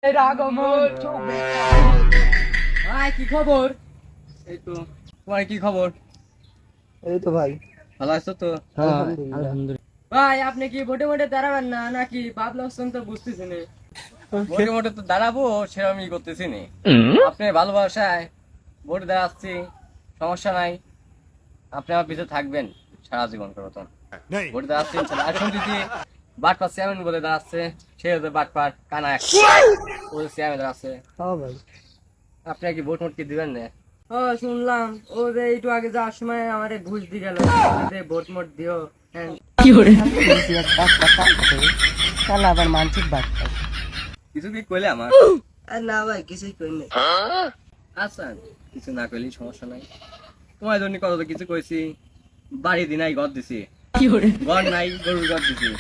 ভাই কি খবর? এই তো। তোমার কি খবর? এই তো ভাই, ভালো আছো তো? আলহামদুলিল্লাহ। ভাই আপনি কি ভোটে মোটে দাঁড়াবেন না নাকি বাপ লক্ষণ তো বুঝতেছি না। ভোটে মোটে তো দাঁড়াবো সেরকমই করতেছি না। আপনি ভালোবাসায় ভোটে দাঁড়াচ্ছি, সমস্যা নাই। আপনি আমার পিছনে থাকবেন সারা জীবন করো তো। ভোটে দাঁড়াচ্ছি ইনশাল্লাহ। আর শুনতেছি বাটপার চেয়ারম্যান বলে দাঁড়াচ্ছে, সে হচ্ছে বাটপার কানা এক চেয়ারম্যান দাঁড়াচ্ছে। হ্যাঁ ভাই, আপনি কি ভোট মোট কি দিবেন না? ও শুনলাম ও যে একটু আগে যাওয়ার সময় আমারে ঘুষ দিয়ে গেল যে ভোট মোট দিও। শালা আবার মানসিক বার্তা। কিছু কি কইলে আমার? আর না ভাই, কিছুই করি না। আচ্ছা, কিছু না কইলেই সমস্যা নাই। তোমার জন্য কত তো কিছু কইছি, বাড়ি দি নাই ঘর দিছি, ঘর নাই গরুর ঘর দিছি।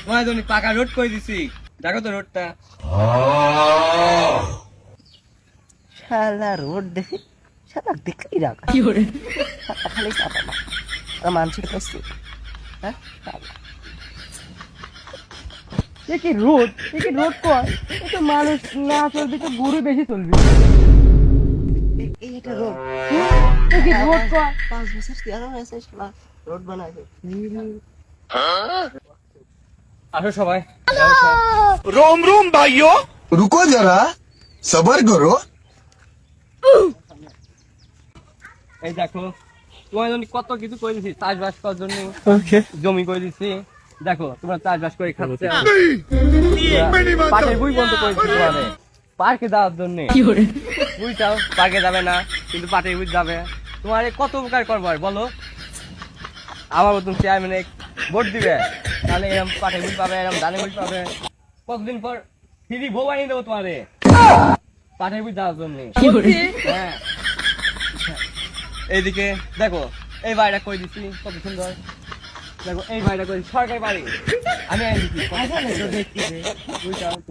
তোমার জন্য পাকা রোড করে দিছি, দেখো তো রোডটা। শালা রোড দেখে শালা দেখলেই রাখা খালি চাপা না। আর মানসিক পাইছি। হ্যাঁ শালা। এ কি রোড কর, এ তো মানুষ না চলবি তো গরু বেশি চলবি। এইটা রোড, এ কি রোড কর। 5 বছর তেরো হয়েছে শালা রোড বানাইছে। আসো সবাই। रोम रोम भाइयों रुको जरा सबर करो। এই দেখো তোমার জন্য কত কিছু করে দিছি, চাষবাস করার জন্য জমি করে দিছি। দেখো তোমরা চাষবাস করে খাচ্ছে, পাটের বই বন্ধ করে দিচ্ছি তোমাদের পার্কে যাওয়ার জন্য। বুঝছাও পার্কে যাবে না কিন্তু পাটের বই যাবে। তোমার কত উপকার করবো আর বলো। আমার মতন চেয়ারম্যানে ভোট দিবে, তাহলে এরকম পাটের বই পাবে, এরকম ধানের বই পাবে। কতদিন পর ফ্রি বউ আনিয়ে দেবো তোমারে পাটের বই যাওয়ার জন্য। হ্যাঁ, এইদিকে দেখো এই বাড়িটা করে দিচ্ছি কত সুন্দর। দেখো এই বাড়িটা করে সরকারি বাড়ি আমি আনি দিচ্ছি। বুঝছাও